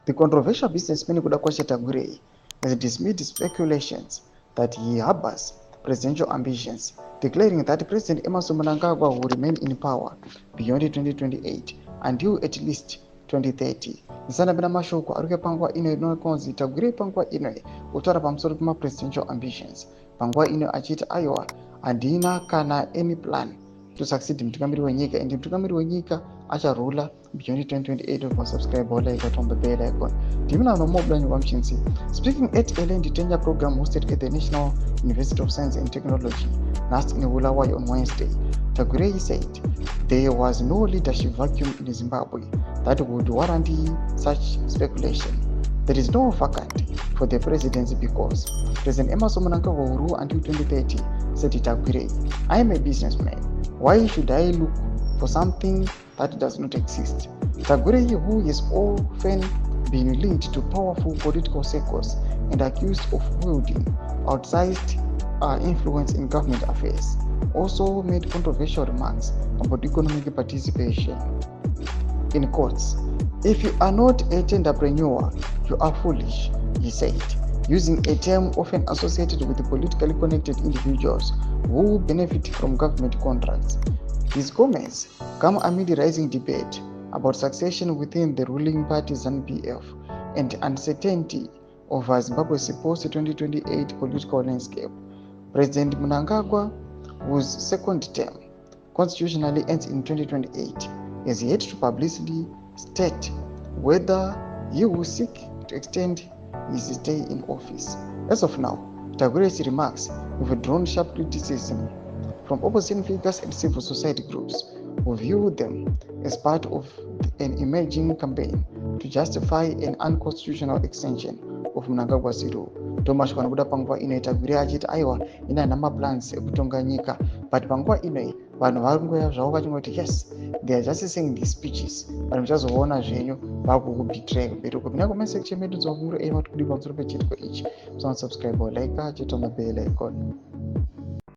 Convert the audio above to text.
The controversial businessman Kudakwasha Tagwirei has dismissed speculations that he harbors presidential ambitions, declaring that President Emmerson Mnangagwa will remain in power beyond 2028 until at least 2030. Nsanabena mashoko ari pangwa ino inokonzi Tagwirei pangwa ino kutaura pamusoro pema-presidential ambitions. Pangwa ino achiti aiwa handina kana any plan to succeed mutungamiri wenyika, and mutungamiri wenyika acharula beyond 2028 of subscribe like on the bell icon. Dimina no more blind functions. Speaking at a land tenure program hosted at the National University of Science and Technology, NAST in Bulawayo on Wednesday, Tagwirei said there was no leadership vacuum in Zimbabwe that would warrant such speculation. There is no vacant for the presidency because President Emmerson Mnangagwa will rule until 2030, said Tagwirei. I am a businessman. Why should I look for something that does not exist? Tagwirei, who is often been linked to powerful political circles and accused of wielding outsized influence in government affairs, also made controversial remarks about economic participation. In quotes, "If you are not a entrepreneur, you are foolish," he said, using a term often associated with politically connected individuals who benefit from government contracts. His comments come amid rising debate about succession within the ruling party ZANU-PF and uncertainty over Zimbabwe's post-2028 political landscape. President Mnangagwa, whose second term constitutionally ends in 2028, is yet to publicly state whether he will seek to extend his stay in office. As of now, Tagwirei's remarks have drawn sharp criticism from opposition figures and civil society groups who view them as part of an emerging campaign to justify an unconstitutional extension of Mnangagwa's rule. Thomas Kwanabuda pangwa ino Tagwirei achiti aiwa ina nama plans ekutonga nyika, but pangwa ino vanhu varingoya zvavo vachingoti yes, they are just saying these speeches, vanhu muchazoona zvenyu vakukubetray kubereko. Mina comment section medu dzavunguro ema tikudi pamusoro pechitiko ichi. So subscribe or like chito mabell icon.